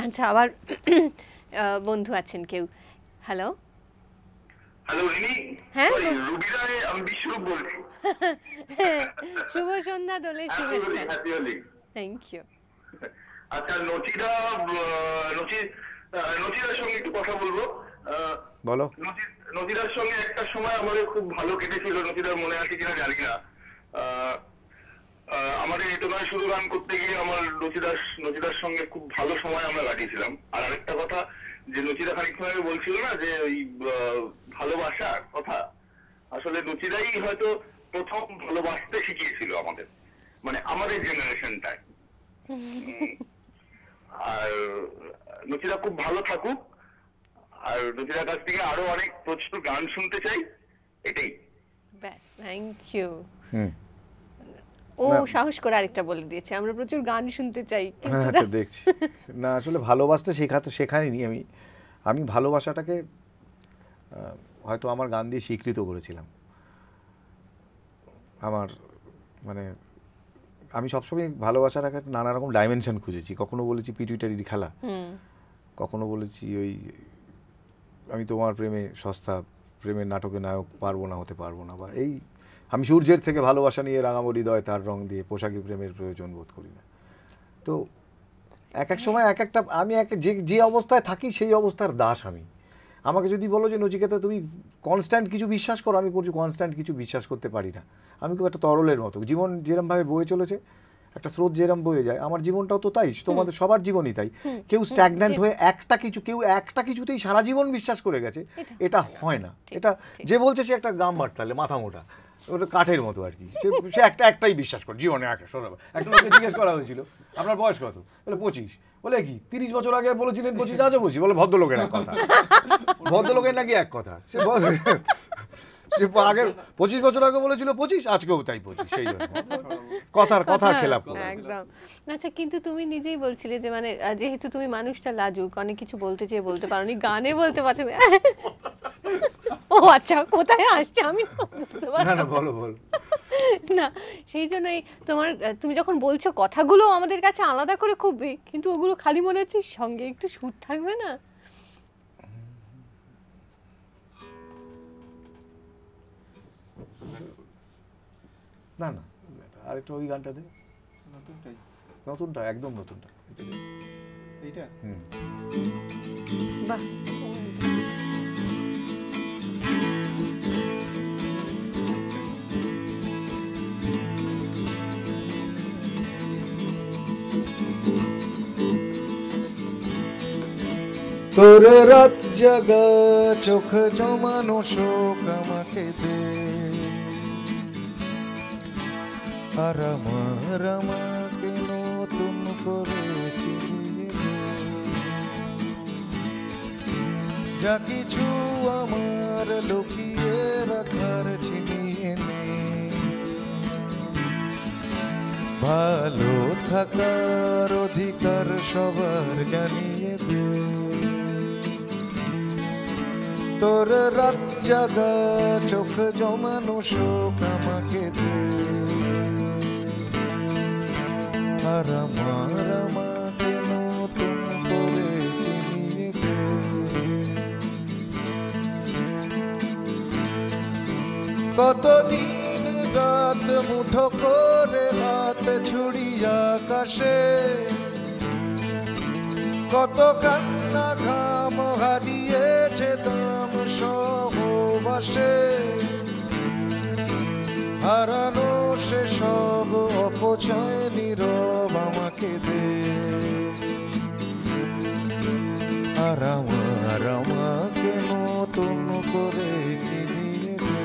আচ্ছা, আবার বন্ধু আছেন কেউ। Hello hello Rini. হ্যাঁ রুবি রায়, আমি বিশ্বরূপ বলছি। শুভ সন্ধ্যা, দোলের শুভেচ্ছা। হ্যাপি হোলি। Thank you. আচ্ছা, নচিদার সঙ্গে একটু কথা বলবো। বলো। নচিদার সঙ্গে একটা সময় আমাদের খুব ভালো কেটেছিল, নচিদার মনে আছে কিনা জানি না। আমাদের এটো নয় শুধু গান করতে গিয়ে আমার নচিদার সঙ্গে খুব ভালো সময় আমরা কাটিয়েছিলাম। আর আরেকটা কথা, যে নচিদা খানিকক্ষণ আগে বলছিল না যে ওই ভালোবাসার কথা, আসলে নচিদাই হয়তো প্রথম ভালোবাসতে শিখিয়েছিল আমাদের, মানে আমাদের জেনারেশনটায়। আর নচিদা খুব ভালো থাকুক, আর নচিদার কাছ থেকে আরো অনেক প্রচুর গান শুনতে চাই, এটাই। ব্যাস, থ্যাংক ইউ। ও সাহস করে আরেকটা বলে দিয়েছে, আমরা প্রচুর গান শুনতে চাই। আচ্ছা, দেখছি না, আসলে ভালোবাসতে শেখাইনি আমি ভালোবাসাটাকে হয়তো আমার গান দিয়ে স্বীকৃত করেছিলাম। আমার মানে আমি সবসময় ভালোবাসাটাকে নানা রকম ডাইমেনশন খুঁজেছি। কখনো বলেছি পিটুইটারির খেলা, কখনো বলেছি ওই আমি তোমার প্রেমে সস্তা, প্রেমের নাটকে নায়ক, হতে পারবো না, বা এই আমি সূর্যের থেকে ভালোবাসা নিয়ে রাঙাবো হৃদয় তার রং দিয়ে, পোশাকি প্রেমের প্রয়োজন বোধ করি না। তো এক এক সময় এক একটা, আমি যে অবস্থায় থাকি সেই অবস্থার দাস আমি। আমাকে যদি বলো যে নচিকেতা তুমি কনস্ট্যান্ট কিছু বিশ্বাস করো, আমি কনস্ট্যান্ট কিছু বিশ্বাস করতে পারি না। আমি খুব একটা তরলের মতো, জীবন যেরমভাবে বয়ে চলেছে, একটা স্রোত যেরম বয়ে যায়, আমার জীবনটাও তো তাই, তোমাদের সবার জীবনই তাই। কেউ স্ট্যাগন্যান্ট হয়ে কেউ একটা কিছুতেই সারা জীবন বিশ্বাস করে গেছে, এটা হয় না। এটা যে বলছে সে একটা গাম বাটতালে, মাথা মোটা, ওটা কাঠের মতো আর কি। সে একটাই বিশ্বাস করে জীবনে। একটা লোককে জিজ্ঞেস করা হয়েছিল আপনার বয়স কত, বলে 25। বলে কি 30 বছর আগে বলেছিলেন 25, আজও বলছি। বলে ভদ্রলোকের এক কথা, ভদ্রলোকের নাকি এক কথা। সে আগের 25 বছর আগে বলেছিল 25, আজকেও তাই 25। সেই জন্য কথার খেলাপ করে একদম। আচ্ছা, কিন্তু তুমি নিজেই বলছিলে যে মানে যেহেতু তুমি মানুষটা লাজুক, অনেক কিছু বলতে চেয়ে বলতে পারোনি, গানে বলতে পারছো না। ও আচ্ছা, কোথায় আসছে আমি বুঝতে পারছি না, বলো। না, সেই জন্যই তুমি যখন বলছো কথাগুলো আমাদের কাছে আলাদা করে খুবই, কিন্তু ওগুলো খালি মনে হচ্ছে সঙ্গে একটু সুর থাকবে না। না, আরেকটা ওই গানটা দে, নতুনটা, একদম নতুনটা, এইটা। বাহ, তোর রাত জাগা চোখ জমানো শোক আমাকে দে, আর আমাকে নতুন করে চিনিয়ে দে। যা কিছু আমার লুকিয়ে রাখার চিনিয়ে নে, ভালো থাকার অধিকার সবার জানিয়ে দে। তোর রাত জাগা চোখ জমানো শোক আমাকে দে, আর আমাকে নতুন করে চিনিয়ে দে। কতদিন রাত মুঠো করে হাত ছুড়িয়া আকাশে, কত কান্না ঘাম হারিয়েছে দাম সহবাসে, হারানো সে সব অপচয় নীরব আমাকে দে, আর আমাকে নতুন করে চিনিয়ে দে।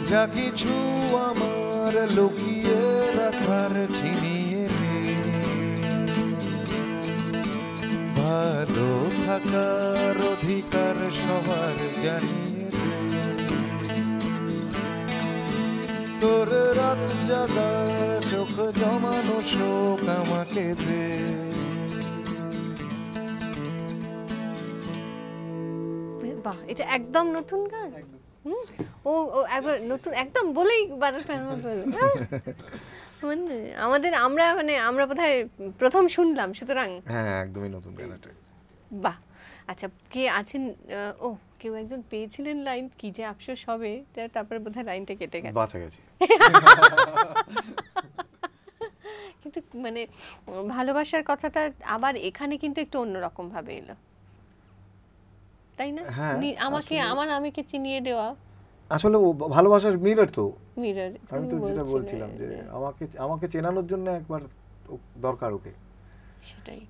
যা কিছু আমার লুকিয়ে রাখার চিনিয়ে নে, ভালো থাকার অধিকার সবার জানিয়ে দে। তোর রাত জাগা চোখ জমানো শোক আমাকে দে। বাহ, এটা একদম নতুন গান। ও একবার নতুন একদম বলেই বাজার ফ্যান হলো। মানে আমরা বোধহয় প্রথম শুনলাম, সুতরাং হ্যাঁ একদমই নতুন গান এটা। বাহ। আচ্ছা, কে আছেন? ও, কেউ একজন পেয়েছিলেন লাইন, কি যে আফসোস হবে, তারপরে বোধহয় লাইনটা কেটে গেছে। বাঁচা গেছে। কিন্তু মানে ভালোবাসার কথাটা আবার এখানে কিন্তু একটু অন্যরকম ভাবে এলো, তাই না? হ্যাঁ, আমাকে চিনিয়ে দেওয়া আসলে ও ভালোবাসার মিরর তো। মিরর। আমি তো যেটা বলছিলাম যে আমাকে চেনানোর জন্য একবার দরকার ওকে। সেটাই।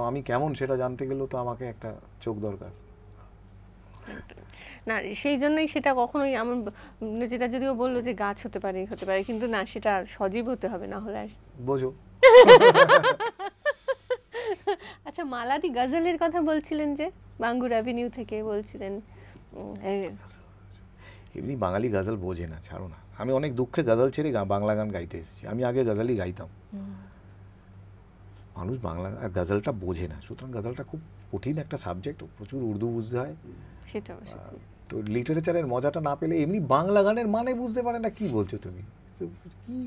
আমি কেমন সেটা জানতে গেলেও তো আমাকে একটা চোখ দরকার। না, সেই জন্যই সেটা কখনোই যেটা যদিও বললো যে গাছ হতে পারে কিন্তু না, সেটা সজীব হতে হবে, না হলে বোঝো। আচ্ছা, মালাদি গজলের কথা বলছিলেন যে বাঙ্গুর অ্যাভিনিউ থেকে বলছিলেন। এমনি বাঙালি গজল বোঝে না, ছাড়ো না। আমি অনেক দুঃখে গজল ছেড়ে বাংলা গান গাইতে এসেছি। আমি আগে গজলই গাইতাম। মানুষ বাংলা গজলটা বোঝে না, সুতরাং গজলটা খুব কঠিন একটা সাবজেক্ট, প্রচুর উর্দু বুঝতে হয়। সেটা তো লিটারেচারের মজাটা না পেলে এমনি বাংলা গানের মানে বুঝতে পারে না। কি বলছো তুমি? কি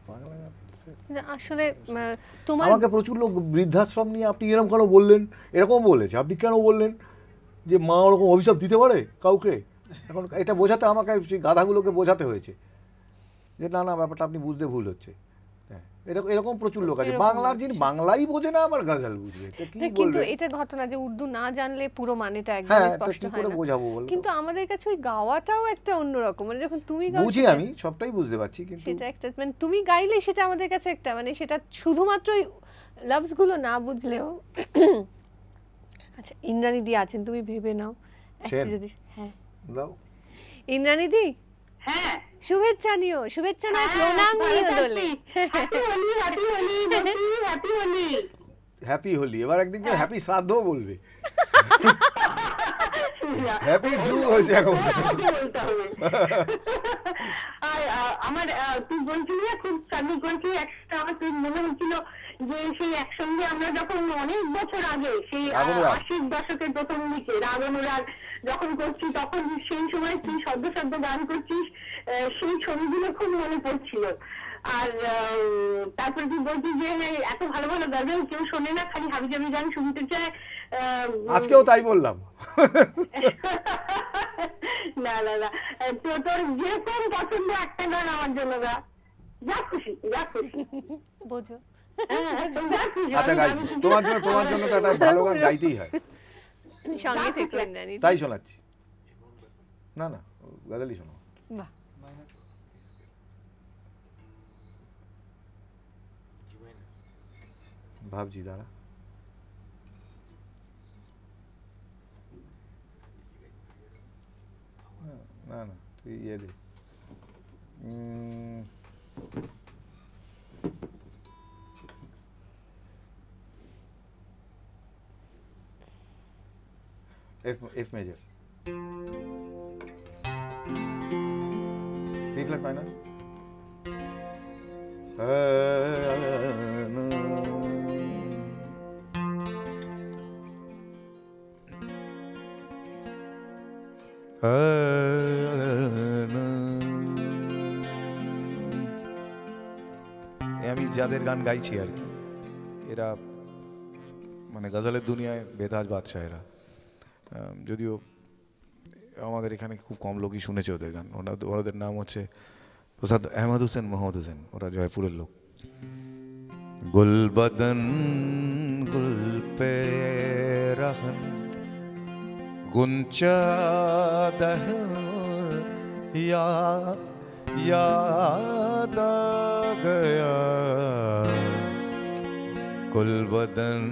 বাংলা গান আসলে তোমার আমাকে প্রচুর লোক বৃদ্ধাশ্রম নিয়ে আপনি এরকম কেন বললেন, এরকম বলেছে। আপনি কেন বললেন যে মা ওরকম অভিশাপ দিতে পারে কাউকে? এখন এটা বোঝাতে আমাকে সেই গাধাগুলোকে বোঝাতে হয়েছে যে না না, ব্যাপারটা আপনি বুঝতে ভুল হচ্ছে। এরকম প্রচুর লোক আছে বাংলার যিনি বাংলাই বোঝে না আবার গজল বুঝবে, তো কি বলবে? কিন্তু এটা ঘটনা যে উর্দু না জানলে পুরো মানেটা একদম স্পষ্ট হয় না। বোঝাবো বল? কিন্তু আমাদের কাছে ওই গাওয়াটাও একটা অন্যরকম, মানে যখন তুমি গাও বুঝি, আমি সবটাই বুঝতে পারছি, কিন্তু সেটা একটা মানে তুমি গাইলে সেটা আমাদের কাছে একটা মানে সেটা শুধুমাত্র লাভস গুলো না বুঝলেও। আচ্ছা, ইন্দ্রাণী দি আছেন, তুমি ভেবে নাও যদি। হ্যাঁ দাও। ইন্দ্রাণী দি, হ্যাঁ, শুভেচ্ছা নিও, শুভেচ্ছা নয় প্রণাম নিও দোলে। Happy Holi, happy Holi, happy Holi. Happy Holi. এবার একদিন হ্যাপি শ্রাদ্ধও বলবে। হ্যাপি জু হয়েছে এখন। আর আমার তুই বলছিলি খুব সার্ভিস করছিলি, একটা আমার তুই মনে হচ্ছিল যে সেই একসঙ্গে আমরা যখন অনেক বছর আগে সেই 80 দশকের প্রথম দিকে রাগ অনুরাগ যখন করছি, তখন সেই সময় তুই শব্দ শব্দ গান করছিস, সেই ছবিগুলো খুব মনে পড়ছিল। আর তারপরে তুই বলছিস যে এত ভালো ভালো গজল কেউ শোনে না, খালি হাবিজাবি গান শুনতে চায়। আজকেও তাই বললাম। না না না, তোর যেরকম পছন্দ একটা গান আমার জন্য গা, যা খুশি যা খুশি বোঝো। আচ্ছা গাইছি তোমার জন্য তো একটা ভালো গান গাইতেই হয়। সঙ্গে থেকে ইন্দ্রাণী দি। তাই শোনাচ্ছি। না না, গজলই শোনো। বাহ। ভাবছি, দাঁড়া। না না, তুই ইয়ে দে। F major. B flat minor. আমি যাদের গান গাইছি আর কি, এরা মানে গজলের দুনিয়ায় বেতাজ বাদশাহ এরা। যদিও আমাদের এখানে খুব কম লোকই শুনেছে ওদের গান। ওদের নাম হচ্ছে প্রসাদ আহমদ হোসেন, মোহাম্মদ হোসেন। ওরা জয়পুরের লোক। গুলবদন গুল পে রহন গুঞ্চা দহ याद आ गया गुलबदन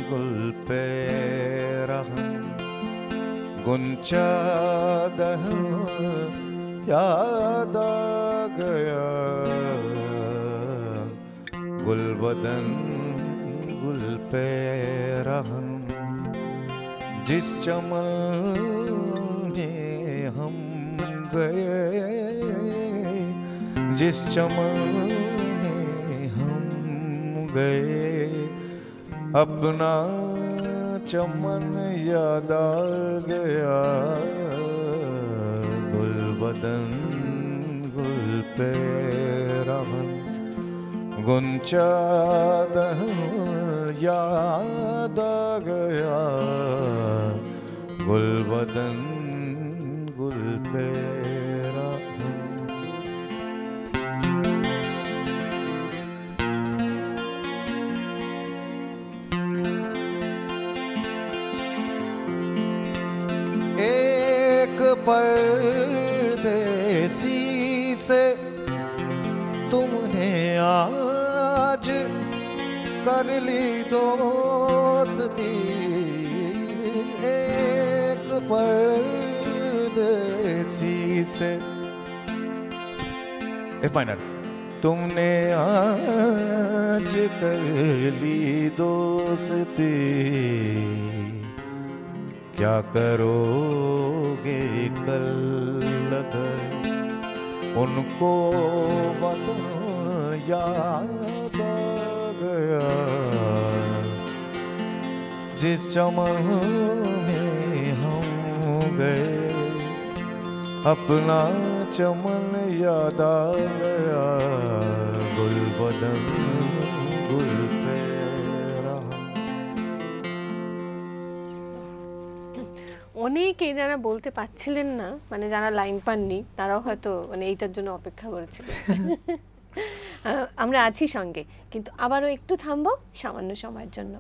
गुल पे रहन गुंचा दह याद आ गया गुलबदन गुल पे रहन जिस चमन में हम गए जिस चमन में हम गए अपना चमन याद आ गया गुलबदन गुल पे रहन गुंचादह याद आ गया, गुलबदन गुल पे एक परदेसी से तुमने आज कर ली दोस्ती, एक परदेसी से फाइनल तुमने आज कर ली दोस्ती, क्या करोगे कल अगर उनको वतन याद आ गया, जिस चमन में हम गए अपना चमन याद आ गया, गुलबदन गुल पे रहा। অনেকে যারা বলতে পারছিলেন না, মানে যারা লাইন পাননি, তারাও হয়তো মানে এইটার জন্য অপেক্ষা করেছিলেন। আমরা আছি সঙ্গে, কিন্তু আবারও একটু থামবো সামান্য সময়ের জন্য।